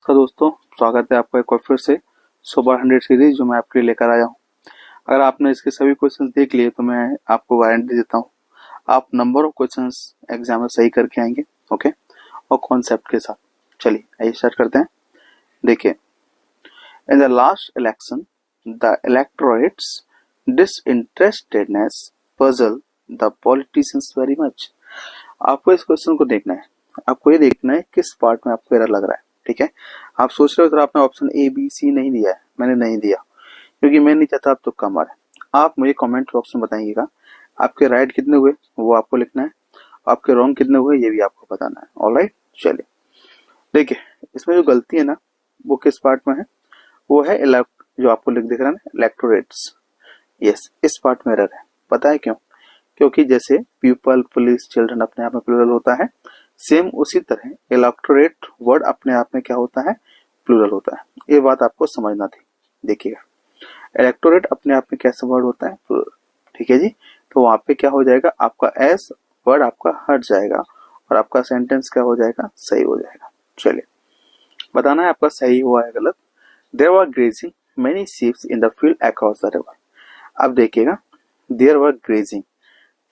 तो दोस्तों, स्वागत है आपका एक बार फिर से सुपर 100 सीरीज जो मैं आपके लिए लेकर आया हूँ। अगर आपने इसके सभी क्वेश्चंस देख लिए तो मैं आपको गारंटी देता हूँ आप नंबर ऑफ क्वेश्चंस एग्जाम में सही करके आएंगे। ओके, और कॉन्सेप्ट के साथ। चलिए आइए स्टार्ट करते हैं। देखिए, in the last election the electorate's disinterestedness puzzle the politicians very much. आपको इस क्वेश्चन को देखना है, आपको ये देखना है किस पार्ट में आपको एरर लग रहा है। ठीक है, आप सोच रहे हो सर आपने ऑप्शन ए बी सी नहीं दिया है। मैंने नहीं दिया क्योंकि मैं नहीं चाहता आप तुक्का मारे। आप मुझे कमेंट बॉक्स में बताइएगा आपके राइट कितने हुए, वो आपको लिखना है। आपके रॉन्ग कितने हुए ये भी आपको बताना है। ऑलराइट, चलिए देखिए, इसमें जो गलती है ना वो किस पार्ट में है, वो है जो आपको दिख रहा है ना, इलेक्टोरेट्स। यस, इस पार्ट में एरर है। पता है क्यों? क्योंकि जैसे पीपल, पुलिस, चिल्ड्रन अपने आप में प्लूरल होता है, सेम उसी तरह इलेक्टोरेट वर्ड अपने आप में क्या होता है, प्लूरल होता है। ये बात आपको समझना थी। देखिएगा, इलेक्टोरेट अपने आप में कैसा वर्ड होता है, प्लूरल। ठीक है जी, तो वहां पे क्या हो जाएगा, आपका एस वर्ड आपका हट जाएगा और आपका सेंटेंस क्या हो जाएगा, सही हो जाएगा। चलिए बताना है आपका सही हुआ है गलत। There were grazing many sheeps in the field across the river. अब देखिएगा, देयर वर ग्रेजिंग,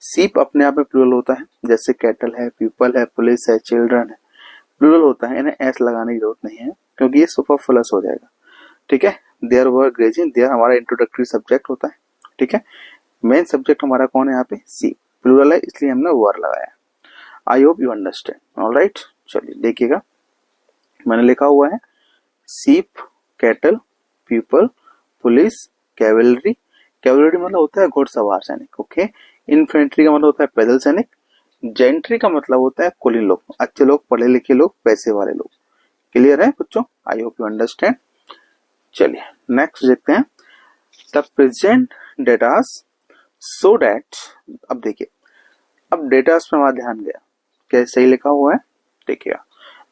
सीप अपने आप में प्लूरल होता है, जैसे कैटल है, पीपल है, पुलिस है, चिल्ड्रन है, प्लूरल होता है। इन्हें एस लगाने की जरूरत नहीं है क्योंकि ये सुपरफ्लुअस हो जाएगा। ठीक है, देयर वर ग्रेजिंग, देयर हमारा इंट्रोडक्टरी सब्जेक्ट होता है। ठीक है, मेन सब्जेक्ट हमारा कौन है यहाँ पे, सी, प्लूरल है इसलिए हमने वर लगाया। I hope you understand. Alright, चलिए देखिएगा, मैंने लिखा हुआ है सीप, cattle, people, police, cavalry. Cavalry मतलब होता है घुड़सवार सैनिक। ओके, इन्फेंट्री का मतलब होता है पैदल सैनिक। जेंट्री का मतलब होता है कुलीन लोग, अच्छे लोग, पढ़े लिखे लोग, पैसे वाले लोग। क्लियर है बच्चों? I hope you understand. चलिए नेक्स्ट देखते हैं, the present datas so that. अब देखिए, अब डेटास पे हमारा ध्यान गया, क्या सही लिखा हुआ है? देखिएगा,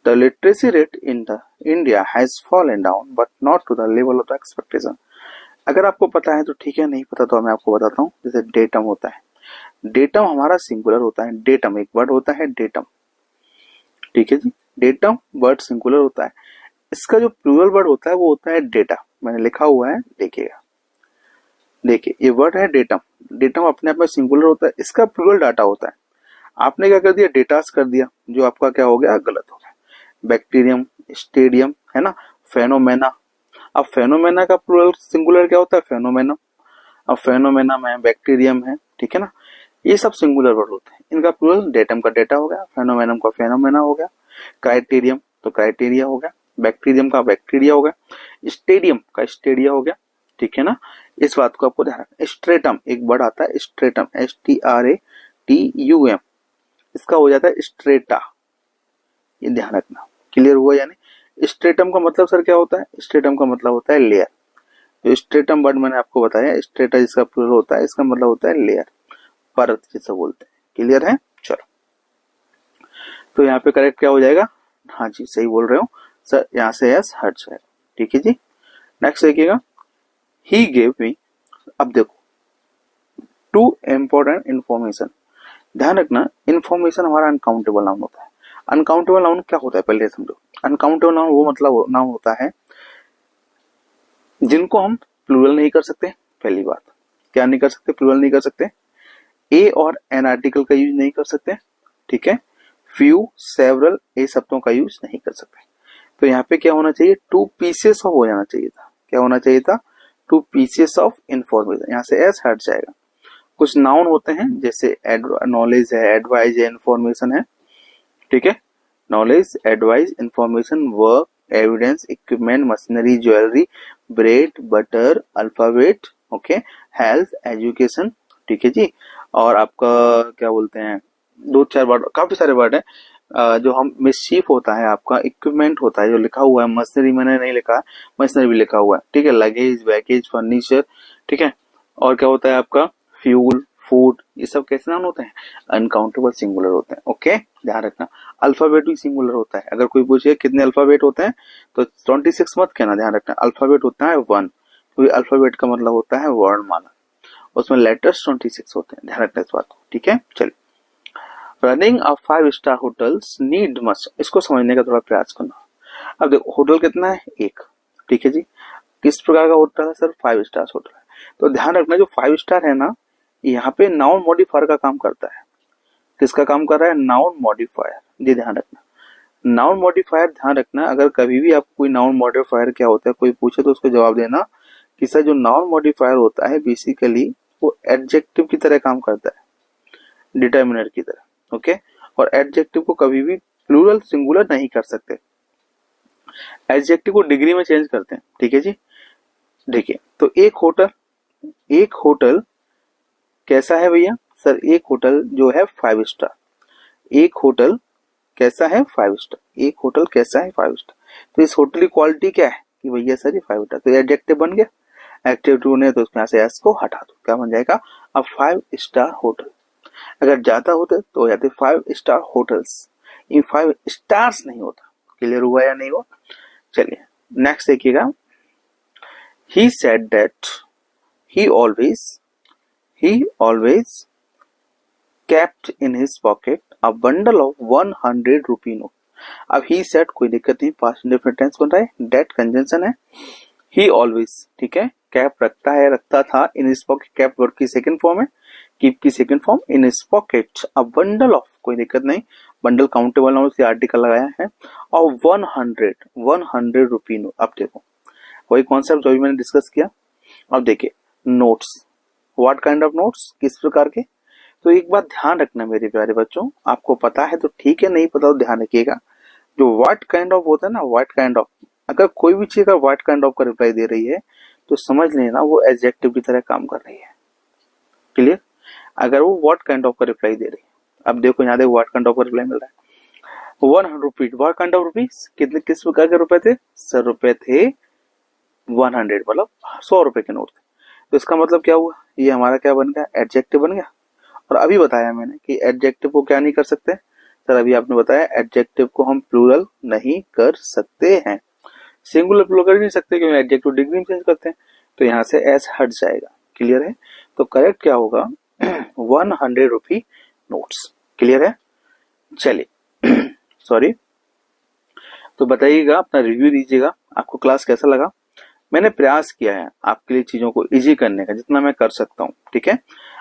the literacy rate in the India has fallen down but not to the level of the expectation. अगर आपको पता है तो ठीक है, नहीं पता तो मैं आपको बताता हूँ। जैसे डेटम होता है, डेटम हमारा सिंगुलर होता है। डेटम एक वर्ड होता है, डेटम। ठीक है जी, डेटम वर्ड सिंगुलर होता है। इसका जो प्लूरल वर्ड होता है वो होता है डेटा। मैंने लिखा हुआ है, देखिएगा, देखिए ये वर्ड है डेटम। डेटम अपने आप में सिंगुलर होता है, इसका प्लूरल डाटा होता है। आपने क्या कर दिया, डेटास कर दिया, जो आपका क्या हो गया, गलत हो गया। बैक्टीरियम, स्टेडियम है ना, फेनोमेना। अब फेनोमेना का प्लूरल सिंगुलर क्या होता है, फेनोमेना। अब फेनोमेना में बैक्टीरियम है, ठीक है ना, ये सब सिंगुलर वर्ड होते हैं। इनका प्लूरल डेटम का डेटा हो गया, फेनोमेनम का फेनोमेना हो गया, क्राइटेरियम तो क्राइटेरिया हो गया, बैक्टीरियम का बैक्टीरिया हो गया, स्टेडियम का स्टेडिया हो गया। ठीक है ना, इस बात को आपको ध्यान रखना। स्ट्रेटम एक वर्ड आता है, स्ट्रेटम, STRATUM, इसका हो जाता है स्ट्रेटा। ये ध्यान रखना। क्लियर हुआ? यानी स्ट्रेटम का मतलब सर क्या होता है, स्ट्रेटम का मतलब होता है लेयर। जो स्ट्रेटम वर्ड मैंने आपको बताया, स्ट्रेटा जिसका प्लूरल होता है, इसका मतलब होता है लेयर, परत जिसे बोलते हैं। क्लियर है? चलो, तो यहाँ पे करेक्ट क्या हो जाएगा, हाँ जी सही बोल रहे हो सर, यहाँ से एस हट जाएगा। ठीक है जी, नेक्स्ट देखिएगा, ही गेव मी। अब देखो, टू इम्पोर्टेंट इन्फॉर्मेशन। ध्यान रखना, इन्फॉर्मेशन हमारा अनकाउंटेबल नाउन होता है। अनकाउंटेबल नाउन क्या होता है पहले समझो। अनकाउंटेबल नाउन वो मतलब नाउन होता है जिनको हम प्लूरल नहीं कर सकते। पहली बात, क्या नहीं कर सकते, प्लूरल नहीं कर सकते। ए और एन आर्टिकल का यूज नहीं कर सकते। ठीक है, फ्यू, सेवरल, ए शब्दों का यूज नहीं कर सकते। तो यहाँ पे क्या होना चाहिए, टू पीसेस ऑफ हो जाना चाहिए था। क्या होना चाहिए था, टू पीसेस ऑफ इंफॉर्मेशन। यहाँ से एस हट जाएगा। कुछ नाउन होते हैं जैसे नॉलेज है, एडवाइज है, इंफॉर्मेशन है। ठीक है, knowledge, advice, information, work, evidence, equipment, machinery, jewellery, bread, butter, alphabet, okay, health, education. ठीक है जी, और आपका क्या बोलते हैं, दो चार वर्ड, काफी सारे वर्ड है। जो हम मिसचीफ होता है, आपका इक्विपमेंट होता है जो लिखा हुआ है, मशीनरी मैंने नहीं लिखा है, मशीनरी भी लिखा हुआ है। ठीक है, लगेज, बैगेज, फर्नीचर। ठीक है, और क्या होता है आपका, फ्यूल, फूड, ये सब कैसे नाउन होते हैं, अनकाउंटेबल सिंगुलर होते हैं। ओके, ध्यान रखना। अल्फाबेट भी सिंगुलर होता है। अगर कोई पूछे कितने अल्फाबेट होते हैं तो 26 मत कहना, ध्यान रखना। अल्फाबेट होता है 1, क्योंकि अल्फाबेट का मतलब होता है वर्णमाला, उसमें लेटर्स 26 होते हैं। ध्यान रखना इस बात को। ठीक है, चलिए, running a 5 star hotels need must, इसको समझने का थोड़ा प्रयास करना। अब देखो होटल कितना है, एक, ठीक है जी। किस प्रकार का होटल है सर, 5 स्टार होटल है। तो ध्यान रखना जो 5 स्टार है ना, यहाँ पे नाउन मॉडिफायर का काम करता है। किसका काम कर रहा है, नाउन मॉडिफायर, ये ध्यान रखना। नाउन मॉडिफायर ध्यान रखना, अगर कभी भी आपको कोई नाउन मॉडिफायर क्या होता है कोई पूछे तो उसको जवाब देना कि सर जो नाउन मॉडिफायर होता है बेसिकली वो एडजेक्टिव की तरह काम करता है, डिटर्मिनर की तरह, ओके। और एडजेक्टिव को कभी भी प्लूरल सिंगुलर नहीं कर सकते, एडजेक्टिव को डिग्री में चेंज करते हैं, ठीक है जी। देखिए तो एक होटल कैसा है भैया सर, एक होटल जो है 5 स्टार, एक होटल कैसा है 5 स्टार, एक होटल कैसा है 5 स्टार। तो इस होटल की क्वालिटी क्या है कि भैया सर ये 5 स्टार, तो एडजेक्टिव बन गया। एडजेक्टिव ने तो उसमें से एस को हटा दो, क्या बन जाएगा अब 5 स्टार होटल। अगर ज्यादा होते तो हो जाते 5 स्टार होटल्स, ये 5 स्टार्स नहीं होता। क्लियर हुआ या नहीं हुआ? चलिए नेक्स्ट देखिएगा। he said that he always kept in his pocket a bundle of 100 rupee note। अब he said कोई दिक्कत नहीं, पास्ट इंडेफिनिट टेंस बन रहा है, that कंजंक्शन है। he always, ठीक है, कैप रखता है, रखता था, in his pocket, cap verb की सेकंड फॉर्म है, कीप की second form, in his pocket a bundle of, कोई दिक्कत नहीं, बंडल काउंटेबल नाउन से आर्टिकल लगाया है, और 100 रुपी नोट। अब देखो वही कॉन्सेप्ट जो भी मैंने डिस्कस किया। अब देखिए notes, what kind of notes, किस प्रकार के। तो एक बात ध्यान रखना मेरे प्यारे बच्चों, आपको पता है तो ठीक है, नहीं पता तो ध्यान रखिएगा। जो व्हाट काइंड ऑफ होता है ना, व्हाट काइंड ऑफ, अगर कोई भी चीज अगर व्हाट काइंड ऑफ का रिप्लाई दे रही है तो समझ लेना वो एडजेक्टिव की तरह काम कर रही है। क्लियर? अगर वो व्हाट काइंड ऑफ का रिप्लाई दे रही है, अब देखो यहाँ देखो व्हाट काइंड ऑफ का रिप्लाई मिल रहा है 100 rupees, what kind of rupees, कितने किस प्रकार के रुपए थे सर, रुपए थे 100, मतलब 100 रुपए के नोट थे। तो इसका मतलब क्या हुआ, ये हमारा क्या बन गया, एडजेक्टिव बन गया। और अभी बताया मैंने कि एडजेक्टिव को क्या नहीं कर सकते सर, अभी आपने बताया एडजेक्टिव को हम प्लूरल नहीं कर सकते हैं, सिंगुलर प्लूरल कर नहीं सकते क्योंकि एडजेक्टिव डिग्री में चेंज करते हैं, तो यहाँ से एस हट जाएगा। क्लियर है? तो करेक्ट क्या होगा 100 रुपी नोट्स। क्लियर है? चलिए सॉरी, तो बताइएगा, अपना रिव्यू दीजिएगा, आपको क्लास कैसा लगा। मैंने प्रयास किया है आपके लिए चीजों को इजी करने का जितना मैं कर सकता हूँ, ठीक है।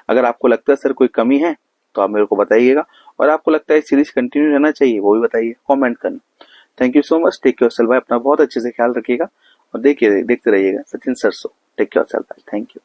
अगर आपको लगता है सर कोई कमी है तो आप मेरे को बताइएगा, और आपको लगता है सीरीज कंटिन्यू रहना चाहिए वो भी बताइए, कमेंट करना। Thank you so much, take care self भाई, अपना बहुत अच्छे से ख्याल रखिएगा और देखते रहिएगा सचिन सरसो। टेक केयर सेल्फ भाई, थैंक यू।